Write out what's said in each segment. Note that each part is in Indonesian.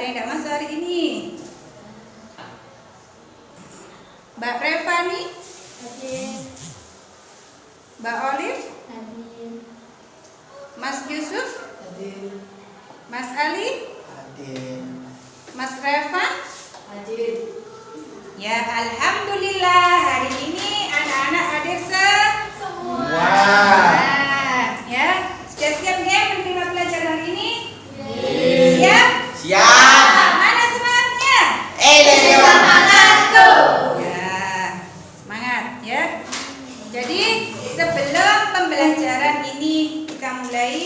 ada yang nggak masuk hari ini? Mbak Revani? Hadir. Mbak Olive? Hadir. Mas Yusuf? Hadir. Mas Ali? Hadir. Mas Revan? Hadir. Ya, alhamdulillah hari ini anak-anak hadir semua. Nah, ya, sudah siap nggak menerima pelajaran hari ini? Siap? Siap. Mana semangatnya? Semangatku. Ya, semangat ya. Jadi sebelum pembelajaran ini kita mulai,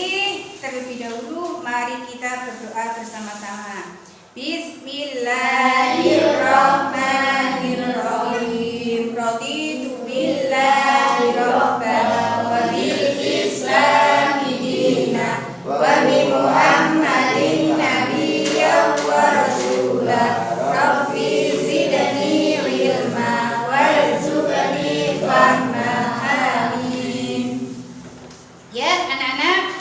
terlebih dahulu mari kita berdoa bersama-sama. Bismillahirrahmanirrahim. Raditu billahi rabban wa bil islami dinan wa bi Muhammadin nabiyyan wa rasulah. Rabbi zidni ilma warzuqni fahma. Amin. Ya, anak-anak.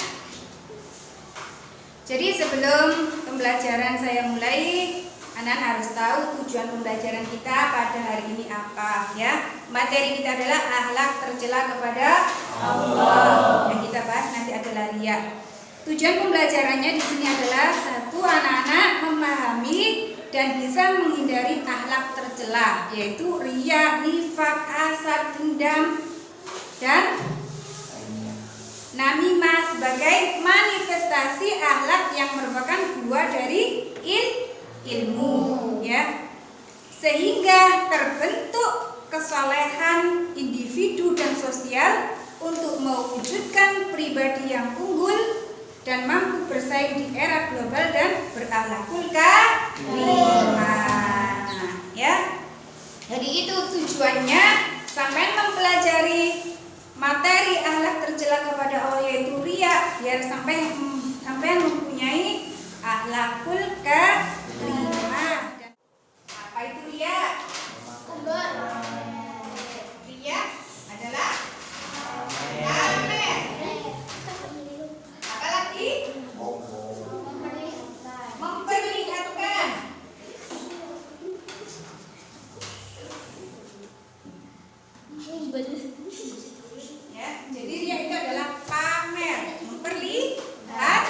Jadi sebelum pembelajaran saya mulai, anak harus tahu tujuan pembelajaran kita pada hari ini apa ya. Materi kita adalah akhlak tercela kepada Allah. Yang kita bahas nanti adalah riya. Tujuan pembelajarannya di sini adalah satu, anak-anak memahami dan bisa menghindari akhlak tercela, yaitu riya, nifak, hasad, dendam, dan namimah sebagai manifestasi akhlak yang merupakan buah dari ilmu ya, sehingga terbentuk kesalehan individu dan sosial untuk mewujudkan pribadi yang unggul dan mampu bersaing di era global dan berakhlakul karimah ya. Jadi itu tujuannya, sampai mempelajari materi akhlak tercela kepada Allah yaitu riya, biar sampai mempunyai akhlakul karimah. Apa itu riya? Riya adalah pamer. Apa lagi? Memperlihatkan. Ya, jadi riya itu adalah pamer, memperlihatkan.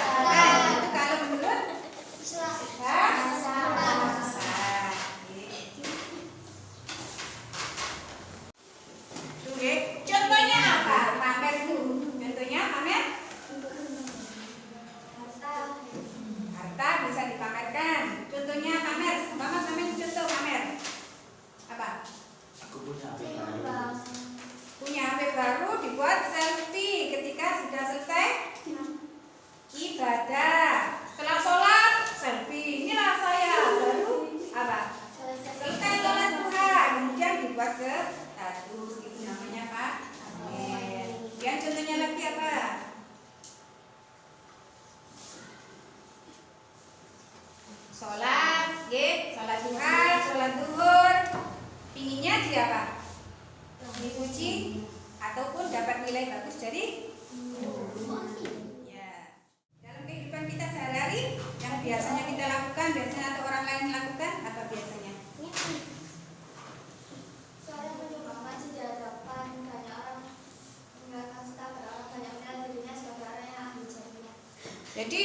Itu kalau menurut bahasa. Oke, contohnya apa? Pamer itu. Contohnya pamer harta bisa dipamerkan. Contohnya pamer, Mama sampai contoh pamer. Apa? Aku punya HP baru. Punya HP baru, dibuat selfie ketika sudah selesai ibadah. Setelah sholat, selfie. Inilah saya baru apa? Selesai sholat duha, kemudian dibuat status. Itu namanya apa? Pamer. Yang contohnya lagi apa? Sholat, sholat duha, sholat duhur. Pinginnya dia apa? Dipuji ataupun dapat nilai bagus dari ya. Dalam kehidupan kita sehari-hari yang biasanya kita lakukan, biasanya atau orang lain lakukan, apa biasanya? Jadi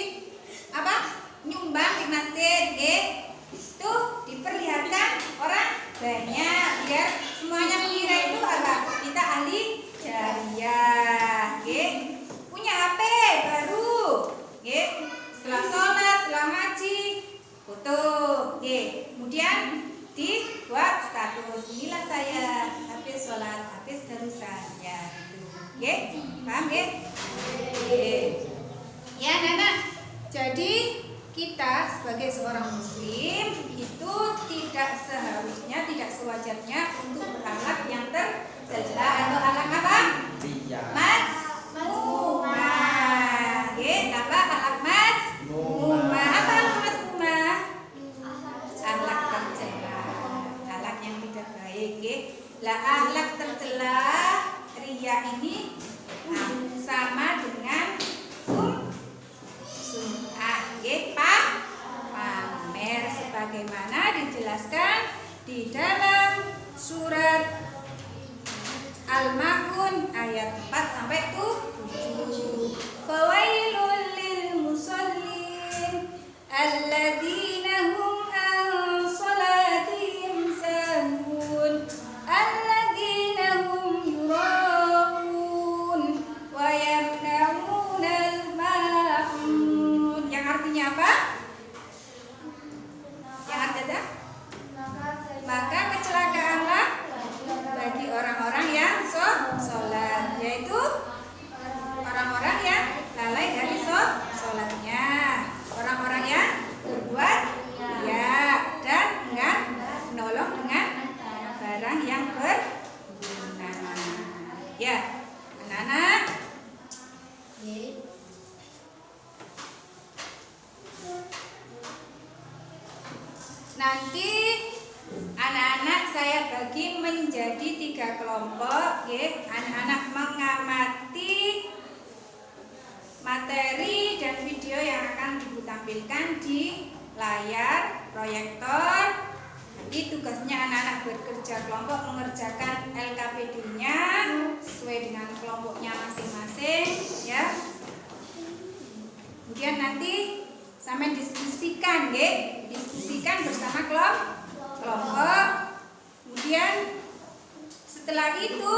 apa? Nyumbang di masjid, itu diperlihatkan orang banyak biar semuanya mengira itu apa? Kita ahli jariah, punya HP baru, setelah sholat, setelah ngaji, foto, kemudian dibuat status. Inilah saya, habis sholat, habis darusan, ya itu, paham ya, anak-anak. Jadi kita sebagai seorang muslim itu tidak seharusnya, tidak sewajarnya untuk berakhlak yang tercela atau akhlak apa? Mazmumah. Apa akhlak mazmumah? Apa akhlak mazmumah? Akhlak tercela, akhlak yang tidak baik. Lah akhlak tercela, riya ini sama dengan sum'ah, pamer. sebagaimana dijelaskan di dalam surat Al-Ma'un ayat 4 sampai 7. Fawailul lil musallin alladzina hum an salatihim sahun alladzina hum yura'un wa yamna'unal ma'un. Yang artinya apa? Yang artinya maka kecelakaanlah bagi orang-orang yang sholat, yaitu orang-orang yang lalai dari sholatnya, orang-orang yang berbuat riya dan enggak menolong dengan barang yang berguna. Ya, anak-anak. Nanti anak-anak saya bagi menjadi 3 kelompok, ya. Anak-anak mengamati materi dan video yang akan Ibu tampilkan di layar proyektor. Nanti tugasnya anak-anak bekerja kelompok mengerjakan LKPD-nya sesuai dengan kelompoknya masing-masing, ya. Kemudian nanti sampai diskusikan, ya. Diskusikan bersama kelompok. Kemudian setelah itu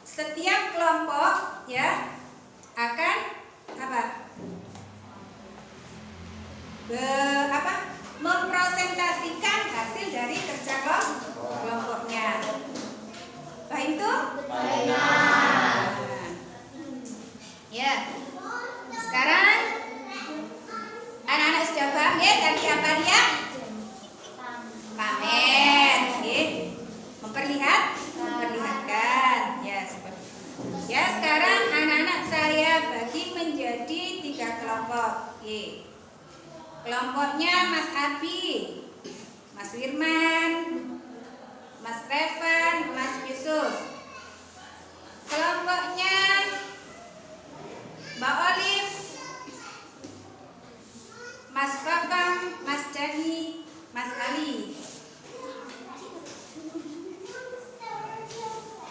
setiap kelompok, ya, akan mempresentasikan hasil dari kerja kelompoknya. Baik itu? Ya. Sekarang anak-anak sudah paham, ya, tadi apa dia? Pamer, ya. Memperlihatkan, ya, seperti itu. Ya, sekarang anak-anak saya bagi menjadi 3 kelompok. Ya. Kelompoknya Mas Abi, Mas Firman, Mas Revan, Mas Yusuf. Kelompoknya Mbak Olive, Mas Fakam, Mas Dani, Mas Ali.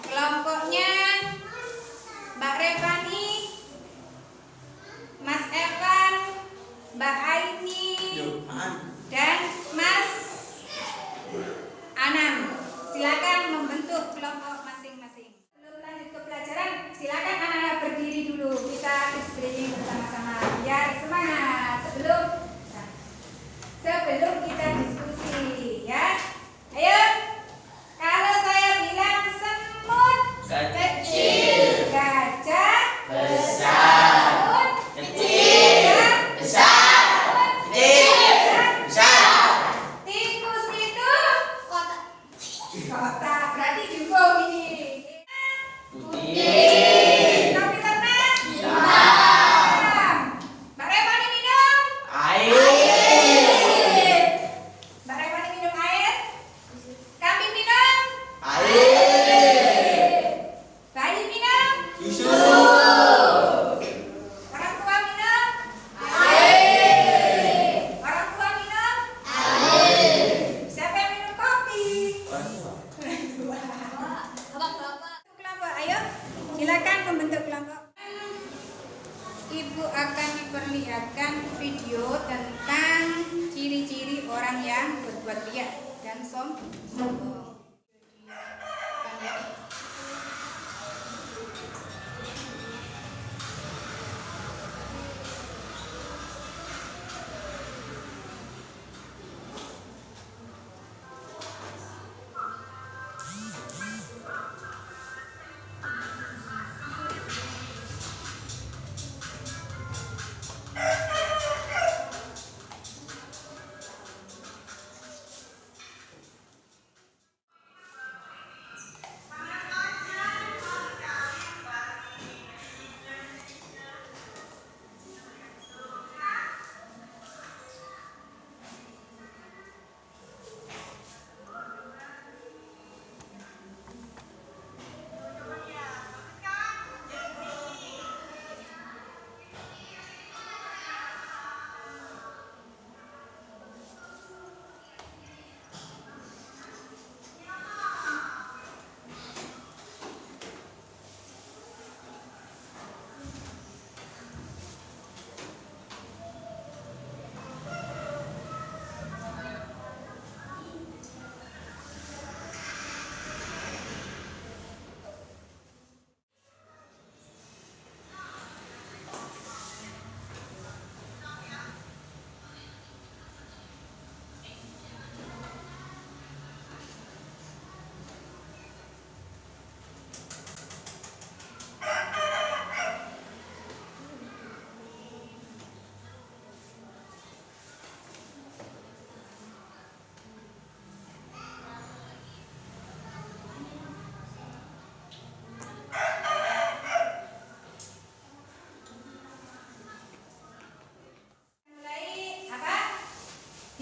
Kelompoknya Mbak Revani, Mas Evan, Mbak Aini, dan Mas Anam. Silakan membentuk kelompok masing-masing. Sebelum lanjut ke pelajaran, silakan anak-anak berdiri dulu. Kita screening bersama-sama biar semangat sebelum kita diskusi, ya. Ayo. Kalau saya bilang semut Kecil, gajah besar, semut kecil, besar, kecil, besar. tikus itu kotak. Berarti juga ini. Putih, Kopi tenang. hitam, Mbak Revani minum. air, Mbak Revani minum air. Kami minum. air, Bayi minum. susu, Orang tua minum. air, Orang tua minum. air. Siapa yang minum kopi? Bapak. Kelompok, ayo. Silakan membentuk kelompok. Ibu akan memperlihatkan video tentang ciri-ciri orang yang berbuat riya dan sombong.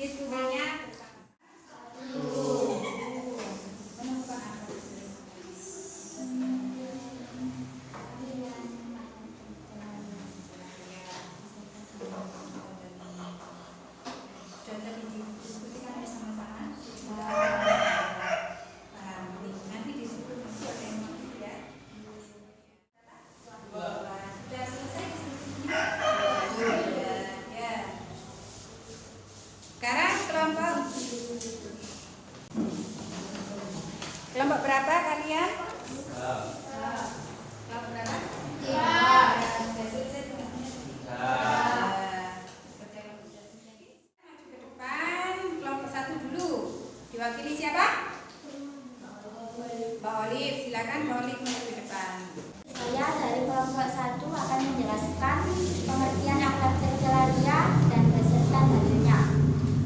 diskusinya bersama. Menemukan apa? Contoh didiskusikan bersama-sama. Nanti diskusi ada yang mau ya. Sudah selesai diskusinya? Ya. Sekarang kelompok berapa kalian? Kelompok berapa? Sudah selesai tugasnya? Maju ke depan, kelompok 1 dulu. Diwakili siapa? Mbak Olive, silakan Mbak Olive maju ke depan. Saya dari kelompok 1 akan menjelaskan pengertian akhlak tercela ria dan beserta dalilnya.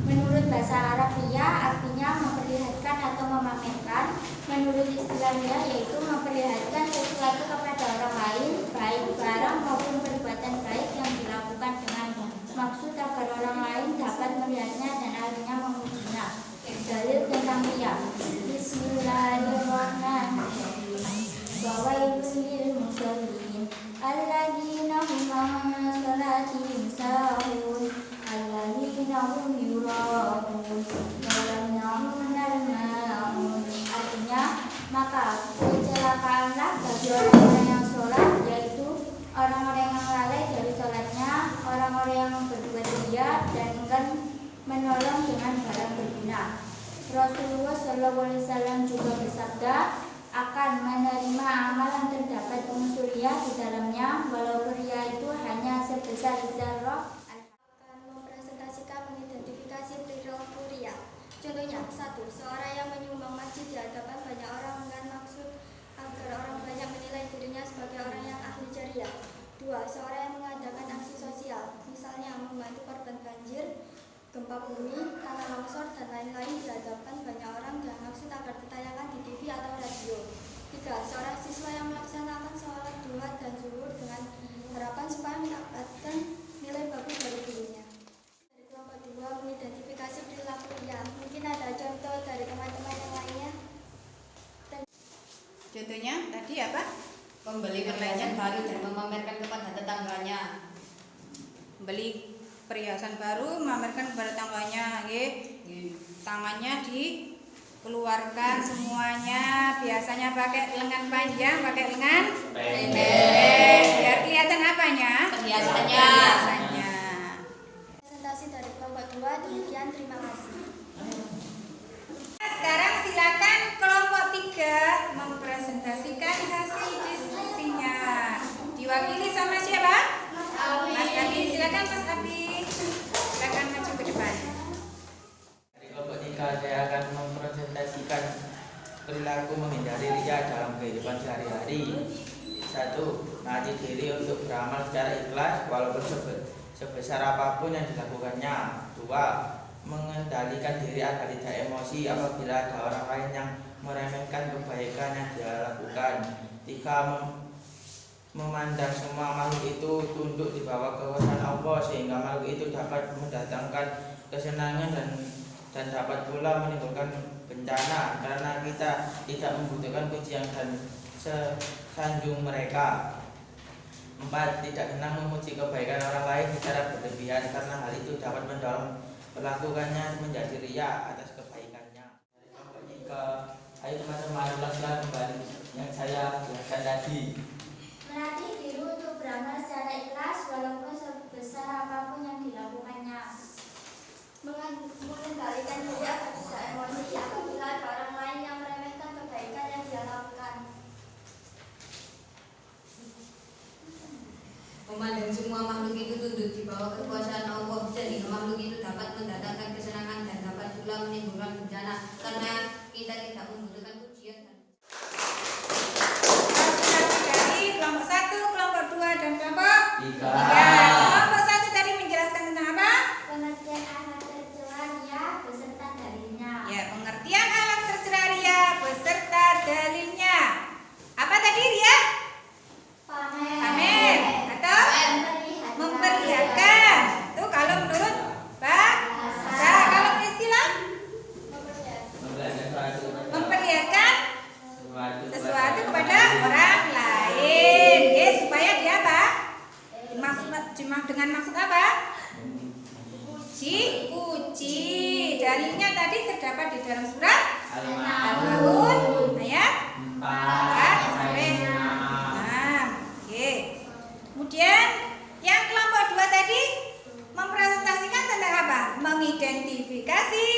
Menurut bahasa Arab, ria artinya memperlihatkan atau memamerkan. Menurut istilah ria yaitu memperlihatkan sesuatu kepada orang lain, baik barang maupun perbuatan baik yang dilakukan dengan maksud agar orang lain dapat melihatnya dan akhirnya memujinya. Dalil tentang ria. Bismillahirrahmanirrahim. Wawailun lil musallin alladzina hum an salatihim sahun alladzina hum yura'un wa lam ya'lamunal ma'un. Artinya, maka kecelakaanlah bagi orang-orang yang sholat, yaitu orang-orang yang lalai dari sholatnya, orang-orang yang berbuat ria dan enggan menolong dengan barang berguna. Rasulullah SAW juga bersabda, akan menerima amalan terdapat unsur ria di dalamnya, walaupun ria itu hanya sebesar zarrah. Akan mempresentasikan mengidentifikasi perilaku ria. Contohnya, 1. Seorang yang menyumbang masjid di hadapan banyak orang dengan maksud agar orang banyak menilai dirinya sebagai orang yang ahli jariah. 2. Seorang yang mengadakan aksi sosial, misalnya membantu korban banjir, gempa bumi, tanah longsor, dan lain-lain di hadapan banyak orang dengan maksud agar ditayangkan di TV atau radio. 3. Seorang siswa yang melaksanakan sholat duha dan zuhur dengan harapan supaya mendapatkan nilai bagus dari gurunya. Dari kelompok 2, mengidentifikasi perilaku ria. Mungkin ada contoh dari teman-teman yang lainnya. Contohnya tadi apa? Membeli perhiasan baru dan memamerkan kepada tetangganya. Beli perhiasan baru, memamerkan kepada tangannya, tangannya dikeluarkan semuanya. Biasanya pakai lengan panjang, pakai lengan pendek. Biar kelihatan apanya? Perhiasannya. Perhiasannya. Presentasi dari kelompok 2, demikian, terima kasih. Sekarang silakan kelompok 3 mempresentasikan hasil diskusinya. Diwakili sama siapa? Mas Abi, silakan Mas Abi. Silakan maju ke depan. Dari kelompok 3 saya akan mempresentasikan perilaku menghindari ria dalam kehidupan sehari-hari. 1. Melatih diri untuk beramal secara ikhlas walaupun sebesar apapun yang dilakukannya. 2. Mengendalikan diri agar tidak emosi apabila ada orang lain yang meremehkan kebaikan yang dia lakukan. 3. Memandang semua makhluk itu tunduk di bawah kekuasaan Allah sehingga makhluk itu dapat mendatangkan kesenangan dan dapat pula menimbulkan bencana karena kita tidak membutuhkan pujian dan sesanjung mereka. 4. Tidak senang memuji kebaikan orang lain secara berlebihan karena hal itu dapat mendorong pelakukannya menjadi ria atas kebaikannya. Dari kelompok 3, ayo teman-teman ulaslah kembali yang saya jelaskan tadi. Melatih diri untuk beramal secara ikhlas walaupun sebesar apapun yang dilakukannya. Mengendalikan diri agar tidak emosi apabila ada orang lain yang meremehkan kebaikan yang dia lakukan. Memandang semua makhluk itu tunduk di bawah kekuasaan Allah sehingga makhluk itu dapat mendatangkan kesenangan dan dapat pula menimbulkan bencana karena kita tidak membutuhkan pujian dan Dari kelompok 1, kelompok 2, dan kelompok 3. 3. Kelompok 1 tadi menjelaskan tentang apa? Pengertian akhlak tercela ria beserta dalilnya. Ya, pengertian akhlak tercela ria beserta dalilnya. Apa tadi Ria? Pamer atau memperlihatkan. Itu kalau menurut bahasa. Kalau dalilnya tadi terdapat di dalam surat Al-Maun Al-Maun ayat 4 sampai 6. 6. Oke. Kemudian yang kelompok 2 tadi mempresentasikan tentang apa? Mengidentifikasi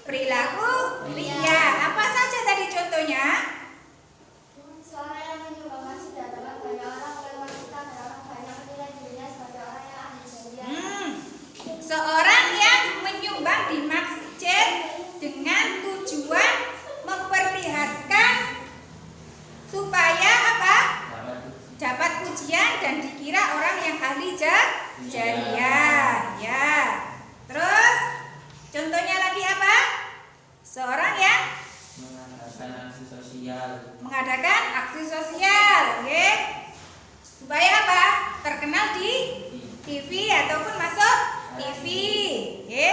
perilaku ria. Apa saja tadi contohnya? Seorang yang menyumbang masjid di hadapan banyak orang dan wanita dan orang banyak menilai dirinya sebagai orang yang ahli jariah. Seorang yang menyumbang di masjid dengan tujuan memperlihatkan supaya apa? Dapat pujian dan dikira orang yang ahli jariah. Ya. Terus contohnya lagi apa? Seorang yang mengadakan aksi sosial, oke? Supaya apa? Terkenal di TV ataupun masuk TV, oke?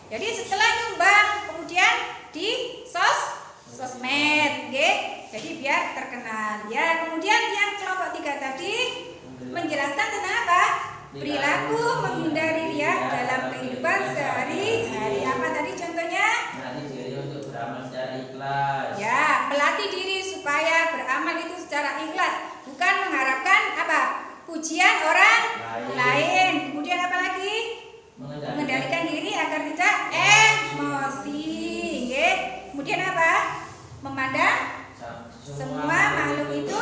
Jadi setelah nyumbang, kemudian di sosmed, oke? Jadi biar terkenal. Ya, kemudian yang kelompok 3 tadi menjelaskan tentang apa? Perilaku menghindari riya dalam kehidupan sehari-hari. Apa tadi contohnya? Melatih diri untuk beramal secara ikhlas. Ya, melatih diri supaya beramal itu secara ikhlas, bukan mengharapkan apa? Pujian orang lain. Kemudian apa lagi? Mengendalikan diri agar tidak emosi. Oke. Kemudian apa? Memandang semua makhluk itu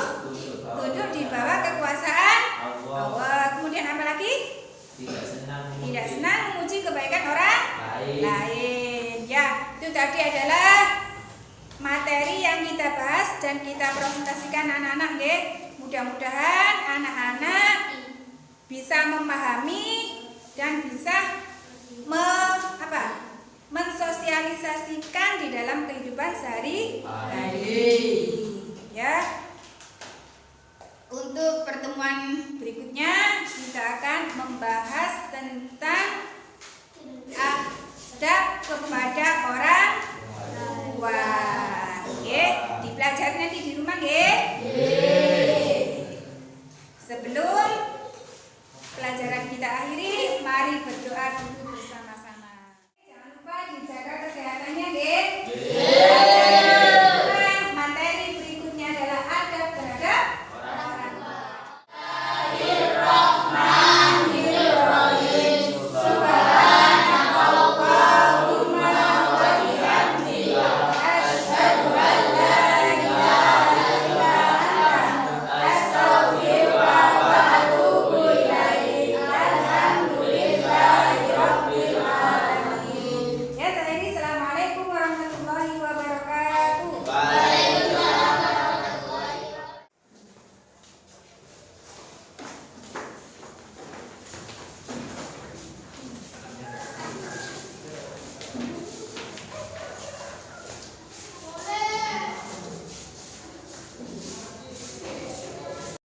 tunduk di bawah kekuasaan Allah. Kemudian apa lagi? Tidak senang memuji kebaikan orang lain. Ya, itu tadi adalah materi yang kita bahas dan kita presentasikan anak-anak, nggih. Mudah-mudahan anak-anak bisa memahami dan bisa mensosialisasikan di dalam kehidupan sehari-hari. Ya. Untuk pertemuan berikutnya kita akan membahas tentang adab